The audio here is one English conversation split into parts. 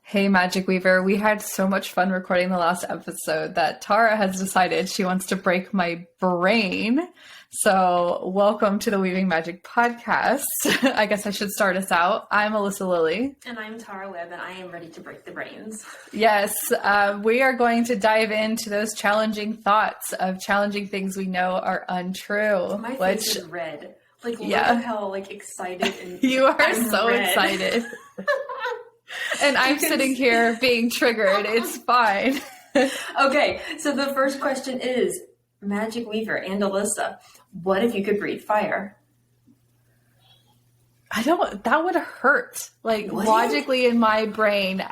Hey, Magic Weaver, we had so much fun recording the last episode that Tara has decided she wants to break my brain. So welcome to the Weaving Magic podcast. I guess I should start us out. I'm Alyssa Lilly. And I'm Tara Webb, and I am ready to break the brains. Yes, we are going to dive into those challenging thoughts of challenging things we know are untrue. My face is red. Look at how excited and you are I'm so red. Excited. And I'm sitting here being triggered. It's fine. Okay, so the first question is, Magic Weaver and Alyssa, what if you could breathe fire? That would hurt. Would logically in my brain,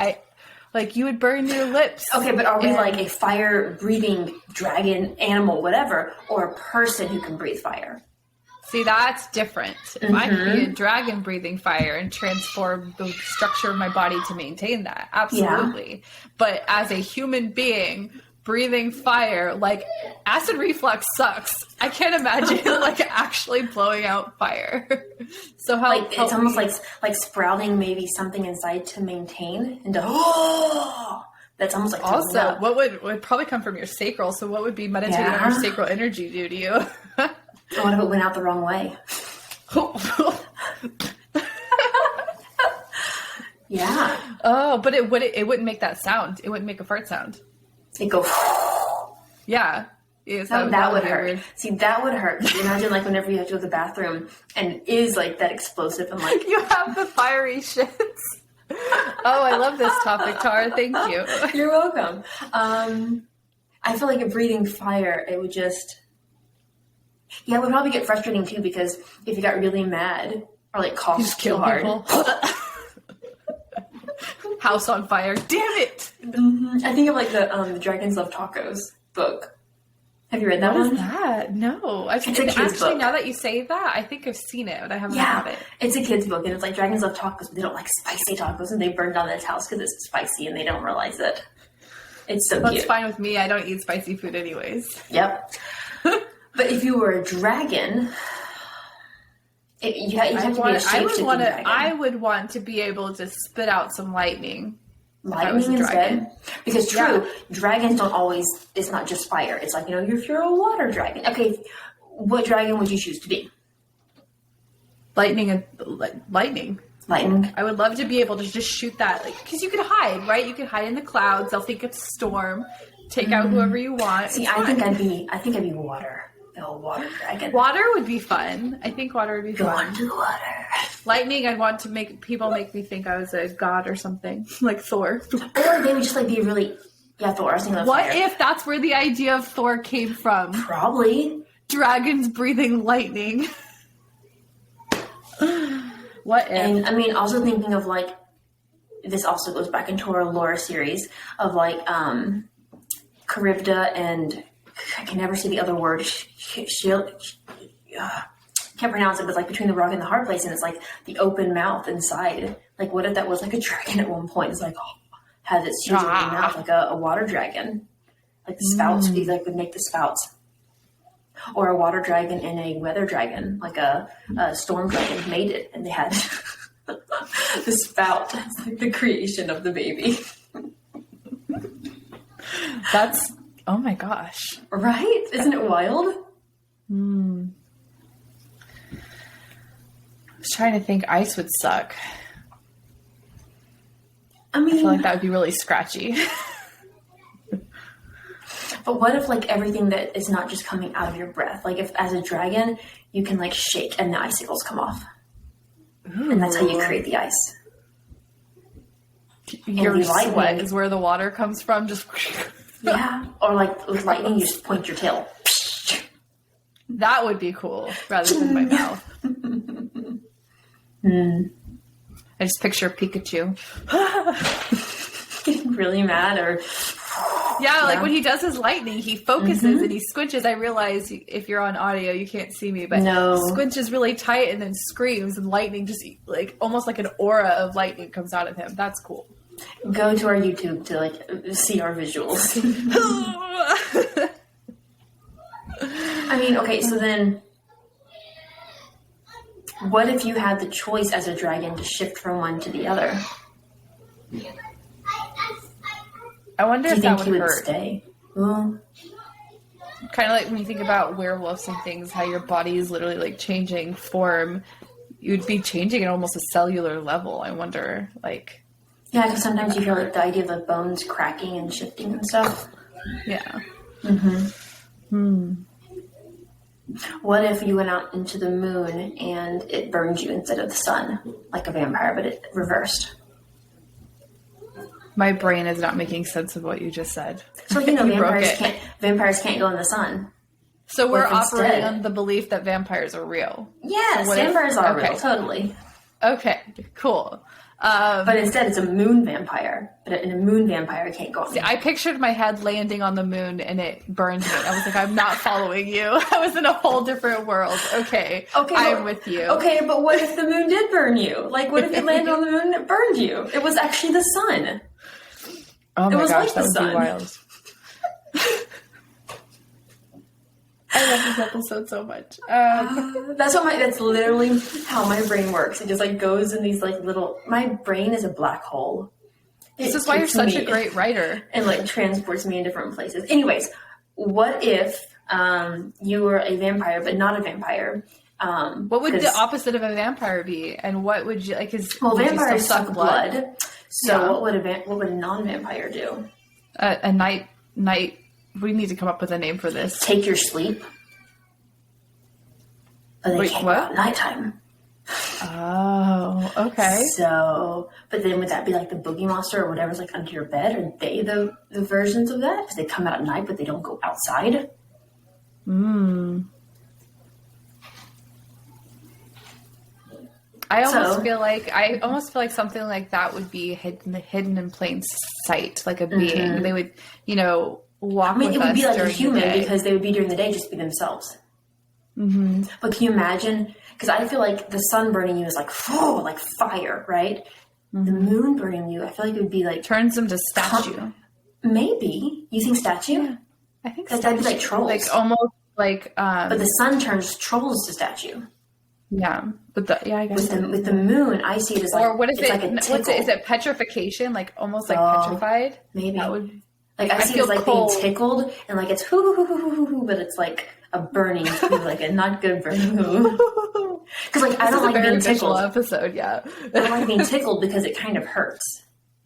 you would burn your lips. Okay, but are we like a fire-breathing dragon, animal, whatever, or a person who can breathe fire? See, that's different. If I could be a dragon breathing fire and transform the structure of my body to maintain that, absolutely. Yeah. But as a human being breathing fire, acid reflux sucks. I can't imagine actually blowing out fire. So how it's almost like sprouting maybe something inside to maintain and that's almost like also what would probably come from your sacral. So what would be meditating on your sacral energy do to you? What if it went out the wrong way? Yeah. Oh, but it wouldn't make that sound. It wouldn't make a fart sound. It'd go. Yeah. That would hurt. Weird. See, that would hurt. Imagine whenever you have to go to the bathroom and it is that explosive and you have the fiery shits. Oh, I love this topic, Tara. Thank you. You're welcome. I feel like a breathing fire, it would just. Yeah, it would probably get frustrating too because if you got really mad or coughed too hard. House on fire. Damn it! Mm-hmm. I think of the Dragons Love Tacos book. Have you read that one? What is that? No. It's a kid's book. Now that you say that, I think I've seen it, but I haven't read it. It's a kid's book and it's Dragons Love Tacos, but they don't like spicy tacos and they burn down this house because it's spicy and they don't realize it. It's so cute. That's fine with me. I don't eat spicy food anyways. Yep. But if you were a dragon, you have to be a shape-shifting dragon. I would want to be able to spit out some lightning. Lightning instead? Because dragons don't always, it's not just fire. It's if you're a water dragon. Okay, what dragon would you choose to be? Lightning. Lightning. I would love to be able to just shoot that, because you could hide, right? You could hide in the clouds. They'll think it's a storm. Take out whoever you want. See, I think I'd be water. A water dragon. Water would be fun. I think water would be fun. Go into the water. Lightning, I'd want to make people make me think I was a god or something, like Thor. Or they would just be really, Thor. I was thinking of what fire. if that's where the idea of Thor came from? Probably. Dragons breathing lightning. What if? And also thinking of this also goes back into our lore series of Charybda and I can never say the other word. Can't pronounce it, but between the rock and the hard place, and it's the open mouth inside. What if that was a dragon at one point? It's has its huge open mouth, like a water dragon. The spouts would make the spouts. Or a water dragon and a weather dragon, a storm dragon made it, and they had the spout as the creation of the baby. That's. Oh my gosh. Right? Isn't it wild? I was trying to think ice would suck. I feel like that would be really scratchy. But what if everything that is not just coming out of your breath? If as a dragon, you can shake and the icicles come off. Ooh. And that's how you create the ice. Your sweat is where the water comes from, just... Yeah, or with lightning, you just point your tail. That would be cool, rather than my mouth. I just picture Pikachu. Getting really mad or... Yeah, when he does his lightning, he focuses and he squinches. I realize if you're on audio, you can't see me, but squinches really tight and then screams, and lightning just almost like an aura of lightning comes out of him. That's cool. Go to our YouTube to see our visuals. Okay, so then what if you had the choice as a dragon to shift from one to the other? I wonder Do you if that think he would hurt. stay? Well, Kind of like when you think about werewolves and things, how your body is literally like changing form. You'd be changing at almost a cellular level. I wonder, like. yeah, because sometimes you feel like the idea of the bones cracking and shifting and stuff. Yeah. What if you went out into the moon and it burned you instead of the sun, like a vampire, but it reversed? My brain is not making sense of what you just said. So You broke vampires can't go in the sun. So we're What if operating instead- on the belief that vampires are real. Yes, what if- vampires are okay. real, totally. Okay, cool. But instead, it's a moon vampire. But a moon vampire can't go on. I pictured my head landing on the moon and it burned me. I was like, I'm not following you. I was in a whole different world. Okay, I'm with you. Okay, but what if the moon did burn you? Like, what if you landed on the moon and it burned you? It was actually the sun. Oh my was gosh, like that the would sun. be wild. I love this episode so much. That's literally how my brain works. It just like goes in these like little. My brain is a black hole. This is why you're such a great writer. And like transports me in different places. Anyways, what if you were a vampire but not a vampire? What would the opposite of a vampire be? And what would you like? Well, would you vampires still suck blood. So what would a non-vampire do? A night. We need to come up with a name for this. Take your sleep. But they Wait, can't what? go out at nighttime. Oh, okay. So, but then would that be like the boogie monster or whatever's like under your bed? Are they the versions of that? Because they come out at night, but they don't go outside? I almost feel like something like that would be hidden in plain sight, like a being. They would, walk. I mean, with it would us be like a during the human day. because they would be during the day, just be themselves. Mm-hmm. But can you imagine? Because I feel like the sun burning you is like fire, right? The moon burning you, I feel like it would be like turns them to statue. Maybe you think statue? Yeah, I think that'd be like trolls, like almost like. But the sun turns trolls to statue. Yeah, but I guess with the moon, I see it as like, or what is it's it? like a What's tickle. it? Is it petrification? Like almost like petrified? Maybe That would. like I see it as like cold. being tickled and like it's hoo hoo hoo hoo hoo hoo, but it's like a burning hoo, like a not good burning hoo. Because like I don't like being tickled. Episode, yeah. I don't like being tickled because it kind of hurts.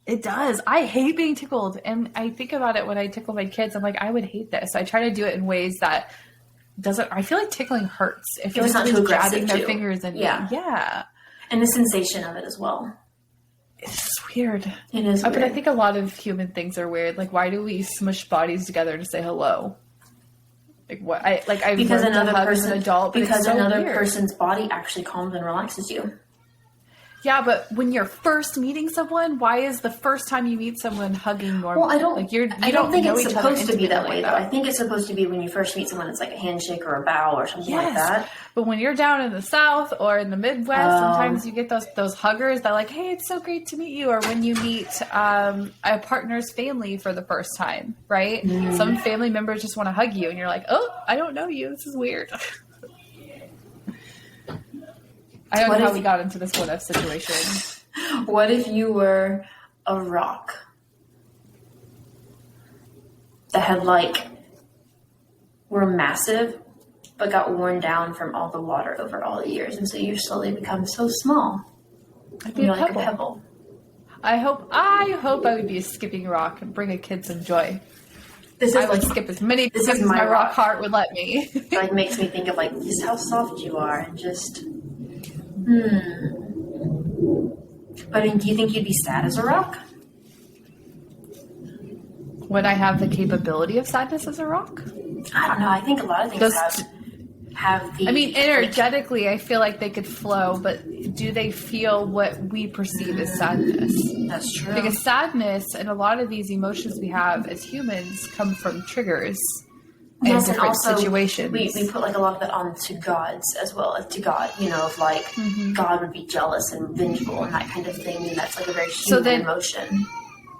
It does. I hate being tickled, and I think about it when I tickle my kids. I'm like, I would hate this. I try to do it in ways that doesn't. I feel like tickling hurts. I feel It's like not too jabbing aggressive, their too. fingers in Yeah. me. Yeah. And the sensation of it as well. It's weird. It is weird. But I think a lot of human things are weird. Like, why do we smush bodies together to say hello? Like what? I've because learned another to hug person, as an adult, but because it's so another weird. person's body actually calms and relaxes you. Yeah, but when you're first meeting someone, why is the first time you meet someone hugging normal? Well, I don't. Like you I don't think know it's each other supposed to be that intimately way, like though. I think it's supposed to be when you first meet someone, it's like a handshake or a bow or something like that. But when you're down in the South or in the Midwest, sometimes you get those huggers that are like, hey, it's so great to meet you. Or when you meet a partner's family for the first time, right? Some family members just want to hug you and you're like, oh, I don't know you. This is weird. I don't know how we got into this what if situation. What if you were a rock that had were massive but got worn down from all the water over all the years, and so you slowly become so small. I'd be You're a like pebble. a pebble. I hope I would be a skipping rock and bring a kid some joy. This is I would skip as many this times is as my my rock rock. heart would let me. It makes me think of just how soft you are and just But do you think you'd be sad as a rock? Would I have the capability of sadness as a rock? I don't know. I think a lot of things have the. I mean, energetically, I feel like they could flow, but do they feel what we perceive as sadness? That's true. Because sadness and a lot of these emotions we have as humans come from triggers and Yes, and different also situations. we put a lot of it onto gods as well, to God, of God would be jealous and vengeful and that kind of thing, and that's a very human emotion.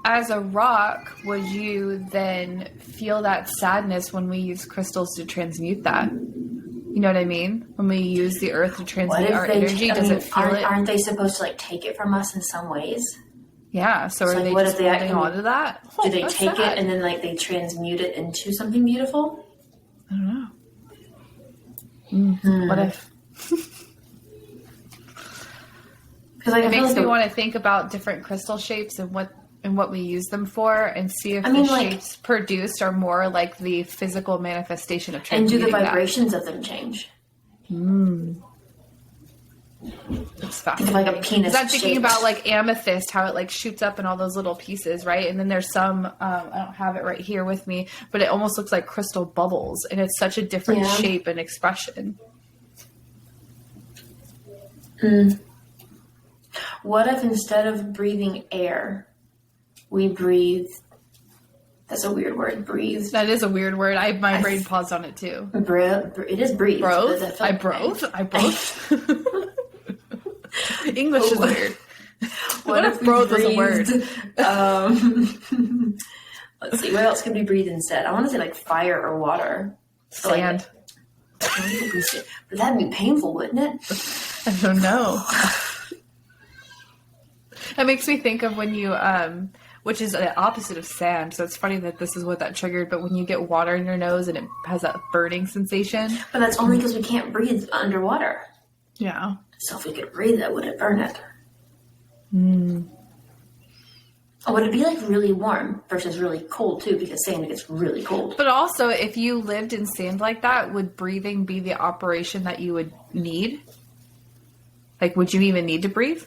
As a rock, would you then feel that sadness when we use crystals to transmute that? You know what I mean? When we use the earth to transmute our energy, does it feel it? Aren't they supposed to take it from us in some ways? Yeah. So are they what just if they holding on to that? Do they take it and then like they transmute it into something beautiful? I don't know. What if? Because like, it makes me want to think about different crystal shapes and what we use them for, and see if shapes produced are more like the physical manifestation of transmuting. And do the vibrations of them change? It's fascinating. Like a penis. I'm thinking about like amethyst, how it like shoots up in all those little pieces, right? And then there's some, I don't have it right here with me, but it almost looks like crystal bubbles, and it's such a different shape and expression. What if instead of breathing air, we breathe? That's a weird word. Breathe. That is a weird word. My brain paused on it too. It is breathe. Broth. I broth. English is weird. What if broth is a word? Let's see. What else could we breathe instead? I want to say like fire or water. Sand. But that'd be painful, wouldn't it? I don't know. That makes me think of when you, which is the opposite of sand. So it's funny that this is what that triggered. But when you get water in your nose and it has that burning sensation. But that's only because we can't breathe underwater. Yeah. So if we could breathe it, would it burn it? Or would it be like really warm versus really cold too? Because sand gets really cold. But also, if you lived in sand like that, would breathing be the operation that you would need? Like, would you even need to breathe?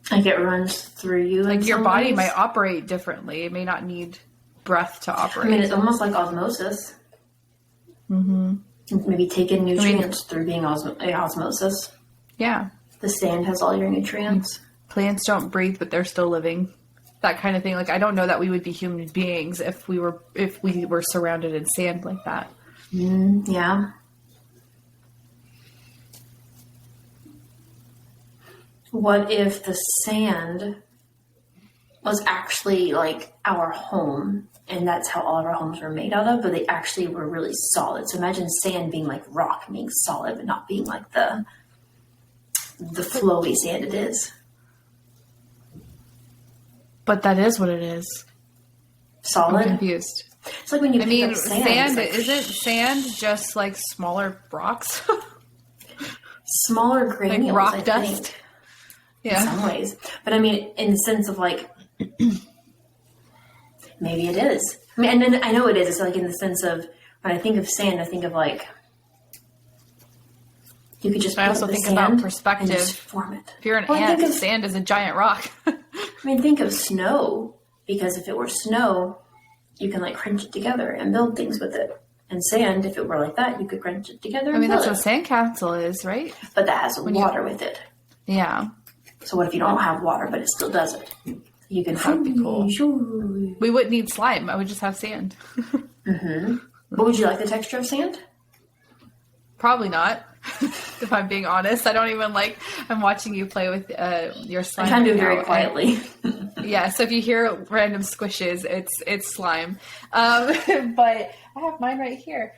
Like it runs through you. Like your body might operate differently. It may not need breath to operate. I mean, it's almost like osmosis. Maybe take in nutrients through being osmosis. Yeah. The sand has all your nutrients. Plants don't breathe, but they're still living. That kind of thing. Like, I don't know that we would be human beings if we were surrounded in sand like that. Yeah. What if the sand was actually like our home, and that's how all of our homes were made out of, but they actually were really solid. So imagine sand being like rock, being solid, but not being like the flowy sand it is. But that is what it is. Solid? I'm confused. It's like when you pick up sand. Isn't sand just like smaller rocks? Smaller granules, like rock dust? Think, yeah. In some ways. But I mean, in the sense of like, maybe it is. I mean, and then I know it is. It's like in the sense of, when I think of sand, I think of like, you could just I also think about perspective. And just form it. If you're an ant, sand is a giant rock. I mean, think of snow, because if it were snow, you can like crunch it together and build things with it. And sand, if it were like that, you could crunch it together. I mean, that's what sandcastle is, right? But that has water with it. Yeah. So what if you don't have water, but it still does it? You can. That'd be cool. We wouldn't need slime. I would just have sand. But would you like the texture of sand? Probably not. If I'm being honest, I don't even like. I'm watching you play with your slime. I try to do it very quietly. Yeah, so if you hear random squishes, it's slime. But I have mine right here.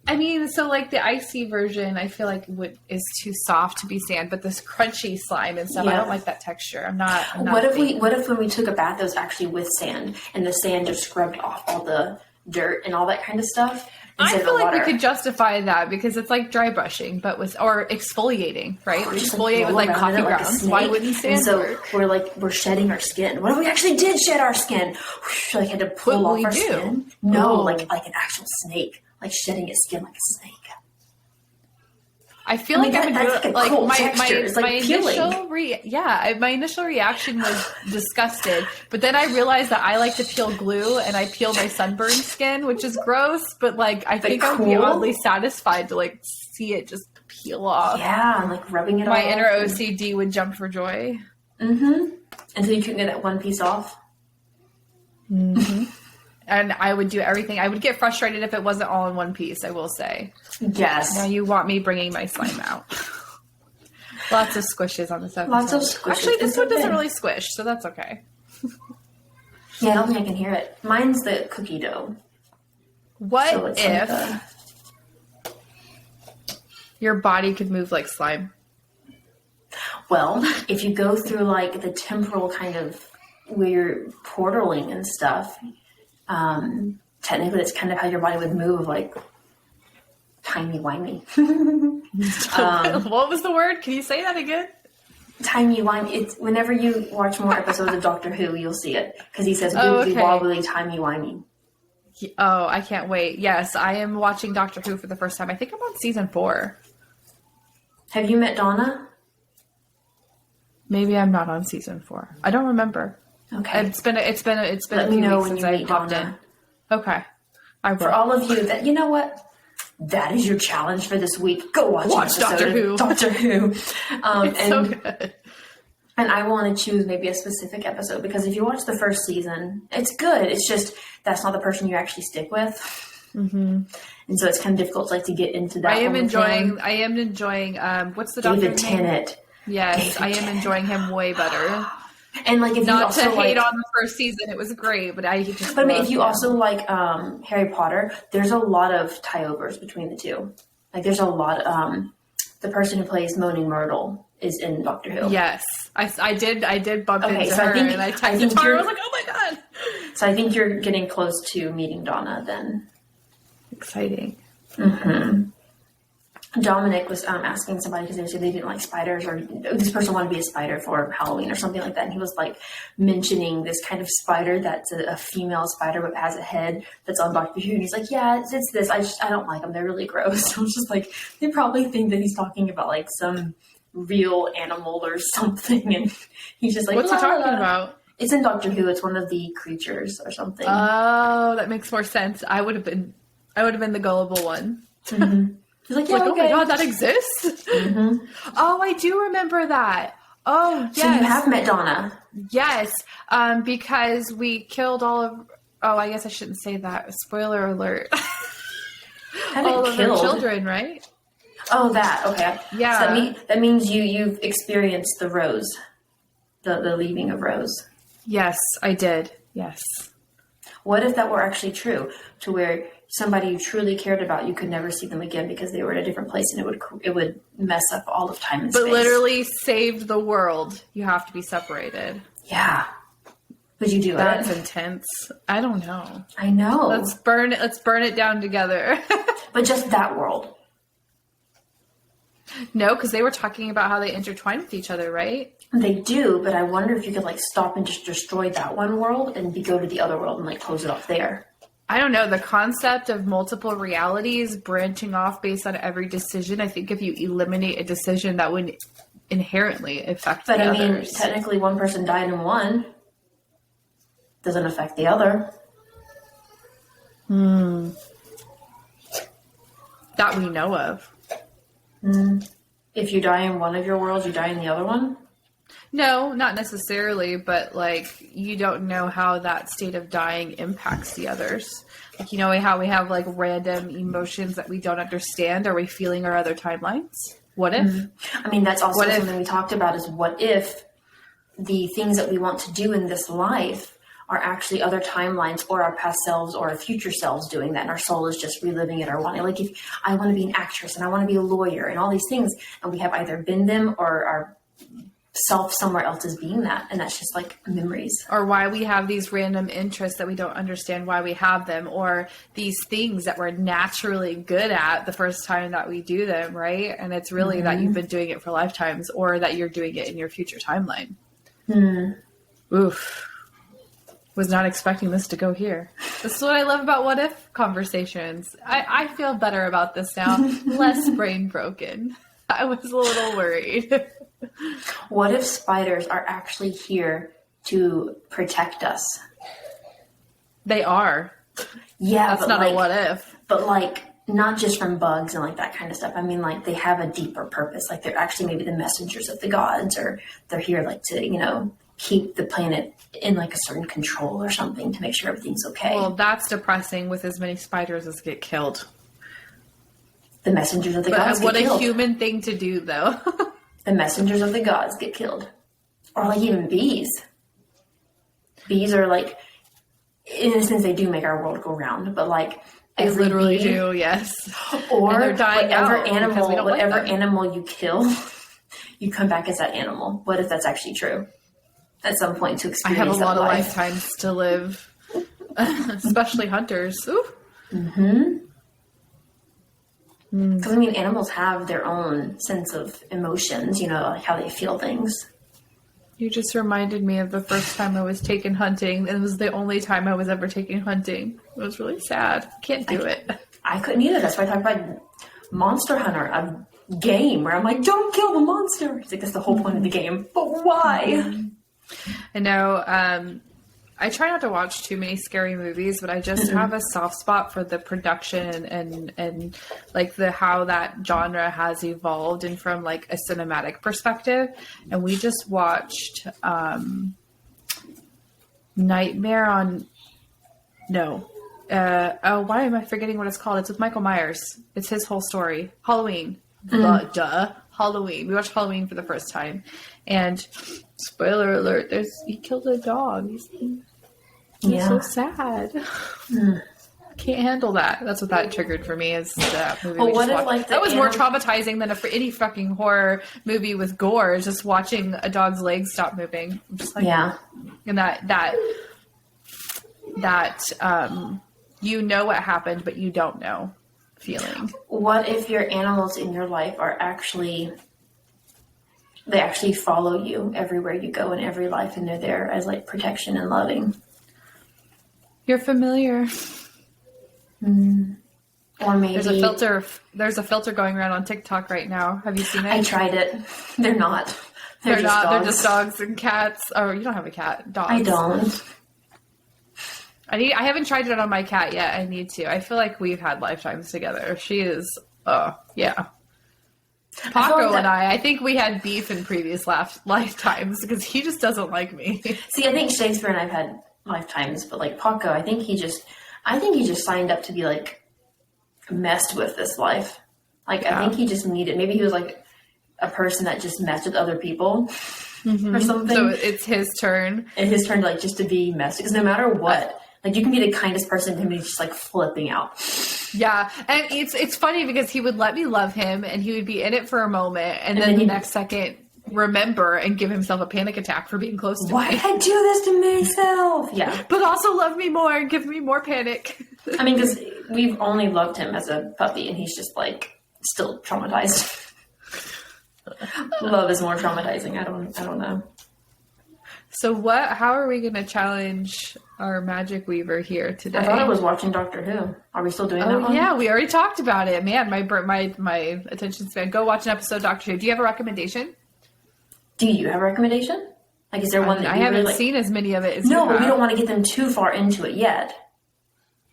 I mean, so like the icy version, I feel like is too soft to be sand, but this crunchy slime and stuff, I don't like that texture. I'm not. What if when we took a bath, it was actually with sand, and the sand just scrubbed off all the dirt and all that kind of stuff? I feel like we could justify that because it's like dry brushing, but or exfoliating, right? We exfoliate with like coffee grounds. Why wouldn't sand work? We're shedding our skin. What if we actually did shed our skin? Like had to pull off our skin? No, like an actual snake, like shedding its skin like a snake. I feel like I would do it like my initial reaction was disgusted, but then I realized that I like to peel glue and I peel my sunburned skin, which is gross, but like I think I would be oddly satisfied to like see it just peel off. Yeah, and like rubbing it. My inner OCD would jump for joy. Until you couldn't get that one piece off. And I would do everything. I would get frustrated if it wasn't all in one piece, I will say. Yes. Now you want me bringing my slime out. Lots of squishes on this episode. Lots of squishes. Actually, this one doesn't really squish, so that's okay. Yeah, I don't think I can hear it. Mine's the cookie dough. What if your body could move like slime? Well, if you go through like the temporal kind of where you're portaling and stuff, technically that's kind of how your body would move, like timey-wimey. What was the word? Can you say that again? Timey-wimey. It's whenever you watch more episodes of Doctor Who, you'll see it. Because he says, wibbly wobbly, timey-wimey. Oh, I can't wait. Yes, I am watching Doctor Who for the first time. I think I'm on season 4. Have you met Donna? Maybe I'm not on season 4. I don't remember. Okay. It's been Let a few me know weeks when since you I meet popped Donna. in. Okay. I will. For all of you that, you know what? That is your challenge for this week. Go watch an Doctor episode Who. of Doctor Who. It's so good. And I want to choose maybe a specific episode because if you watch the first season, it's good. It's just that's not the person you actually stick with, and so it's kind of difficult, like to get into that. I am enjoying. What's the David doctor's name? Tennant. Yes, I am enjoying him way better. And like, if Not you also to hate like, on the first season, it was great, but I just. But I mean, if you him. also like Harry Potter, there's a lot of tie-overs between the two. Like, there's a lot. The person who plays Moaning Myrtle is in Doctor Who. Yes, I did bump into so her, I think, and I texted her. I was like, "Oh my god!" So I think you're getting close to meeting Donna then. Exciting. Dominic was asking somebody because they said they didn't like spiders, or this person wanted to be a spider for Halloween or something like that. And he was like mentioning this kind of spider that's a female spider but has a head that's on Doctor Who. And he's like, yeah, it's this. I don't like them. They're really gross. So I was just like, they probably think that he's talking about like some real animal or something. And he's just like, what's he talking about? It's in Doctor Who. It's one of the creatures or something. Oh, that makes more sense. I would have been the gullible one. He's like, yeah, oh my god, that exists? Oh, I do remember that. Oh, yes. So you have met Donna. Yes, because we killed all of... Oh, I guess I shouldn't say that. Spoiler alert. All of her children, right? Oh, that. Okay. Yeah. So that means you've experienced the Rose. The leaving of Rose. Yes, I did. Yes. What if that were actually true? To where somebody you truly cared about, you could never see them again because they were in a different place, and it would mess up all of time and space. But literally saved the world. You have to be separated. Yeah. Would you do That's intense. I don't know. I know. Let's burn it down together. But just that world. No, because they were talking about how they intertwine with each other, right? They do, but I wonder if you could like stop and just destroy that one world and go to the other world and like close it off there. I don't know. The concept of multiple realities branching off based on every decision. I think if you eliminate a decision, that would inherently affect the others. But I mean, technically one person died in one. Doesn't affect the other. That we know of. If you die in one of your worlds, you die in the other one? No, not necessarily, but like you don't know how that state of dying impacts the others. Like, you know how we have like random emotions that we don't understand? Are we feeling our other timelines? What if? I mean, that's also something we talked about is what if the things that we want to do in this life are actually other timelines or our past selves or our future selves doing that, and our soul is just reliving it or wanting. Like, if I want to be an actress and I want to be a lawyer and all these things, and we have either been them or our self somewhere else is being that, and that's just like memories. Or why we have these random interests that we don't understand why we have them, or these things that we're naturally good at the first time that we do them, right? And it's really that you've been doing it for lifetimes, or that you're doing it in your future timeline. Oof. Was not expecting this to go here. This is what I love about what if conversations. I feel better about this now. Less brain broken. I was a little worried. What if spiders are actually here to protect us? They are. Yeah, that's not like, a what if. But like, not just from bugs and like that kind of stuff. I mean, like, they have a deeper purpose. Like, they're actually maybe the messengers of the gods, or they're here like to, you know, keep the planet in like a certain control or something to make sure everything's okay. Well, that's depressing with as many spiders as get killed. The messengers of the gods get killed. What a human thing to do, though. The messengers of the gods get killed. Or like even bees. Bees are like, in a sense, they do make our world go round, but like they literally do, yes. Or they're dying whatever animal you kill, you come back as that animal. What if that's actually true? At some point to experience I have a lot of life. lifetimes to live, especially hunters. Ooh. Mm-hmm. Because, I mean, animals have their own sense of emotions, you know, like how they feel things. You just reminded me of the first time I was taken hunting. It was the only time I was ever taken hunting. It was really sad. Can't do it. I couldn't either. That's why I talk about Monster Hunter, a game where I'm like, don't kill the monster. It's like, that's the whole point of the game. But why? I know. I try not to watch too many scary movies, but I just have a soft spot for the production and like how that genre has evolved and from like a cinematic perspective. And we just watched Nightmare on why am I forgetting what it's called? It's with Michael Myers. It's his whole story. Halloween. Halloween. We watched Halloween for the first time. And spoiler alert, he killed a dog. He's so sad. Can't handle that. That's what that triggered for me is that movie. That was more traumatizing than any fucking horror movie with gore. Just watching a dog's legs stop moving. I'm just like, and that you know what happened, but you don't know feeling. What if your animals in your life are they actually follow you everywhere you go in every life, and they're there as like protection and loving? You're familiar. Or maybe there's a filter going around on TikTok right now. Have you seen it? I tried it. They're not. They're just not. Dogs. They're just dogs and cats. Oh, you don't have a cat. Dogs. I don't. I haven't tried it on my cat yet. I need to. I feel like we've had lifetimes together. She is, yeah. Paco and I think we had beef in previous lifetimes because he just doesn't like me. See, I think Shakespeare and I've had lifetimes, but like Paco, I think he just signed up to be like messed with this life. Like, I think he just needed, maybe he was like a person that just messed with other people or something. So it's his turn. And his turn to like just to be messed. Because no matter what, like you can be the kindest person and he's just like flipping out. Yeah. And it's funny because he would let me love him and he would be in it for a moment and then the next second remember and give himself a panic attack for being close to me. Why did I do this to myself? Yeah. But also love me more and give me more panic. I mean, because we've only loved him as a puppy and he's just like still traumatized. Love is more traumatizing. I don't know. So how are we going to challenge our magic weaver here today? I thought I was watching Doctor Who. Are we still doing that one? Yeah, we already talked about it. Man, my attention span. Go watch an episode of Doctor Who. Do you have a recommendation? Do you have a recommendation? Like, is there one that I haven't really seen as many of it as No, but we don't want to get them too far into it yet.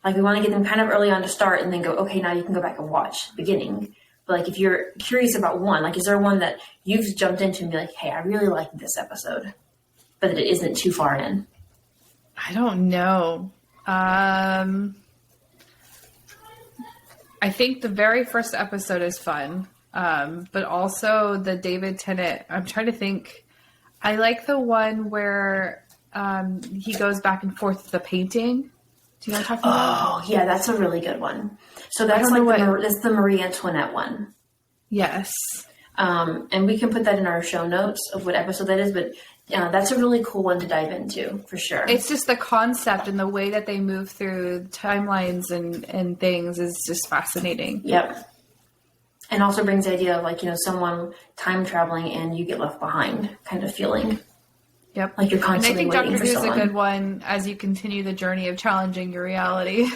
Like, we want to get them kind of early on to start and then go, okay, now you can go back and watch the beginning. But, like, if you're curious about one, like, is there one that you've jumped into and be like, hey, I really like this episode, but it isn't too far in? I don't know. I think the very first episode is fun. But also the David Tennant, I'm trying to think. I like the one where he goes back and forth with the painting. Do you know what I'm talking about? Oh, yeah, that's a really good one. So that's that's the Marie Antoinette one. Yes. And we can put that in our show notes of what episode that is, but that's a really cool one to dive into, for sure. It's just the concept and the way that they move through timelines and things is just fascinating. Yep. And also brings the idea of, like, someone time traveling and you get left behind kind of feeling. Yep. Like you're constantly waiting for someone. And I think Doctor Who's a good one as you continue the journey of challenging your reality.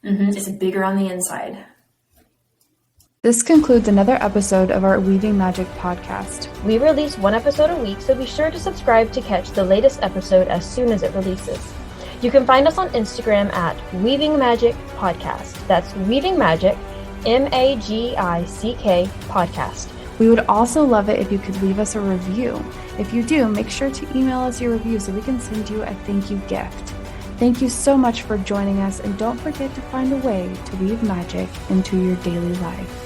It's bigger on the inside. This concludes another episode of our Weaving Magick podcast. We release one episode a week, so be sure to subscribe to catch the latest episode as soon as it releases. You can find us on Instagram at Weaving Magick Podcast. That's Weaving Magick, Magick Podcast. We would also love it if you could leave us a review. If you do, make sure to email us your review so we can send you a thank you gift. Thank you so much for joining us, and don't forget to find a way to weave magic into your daily life.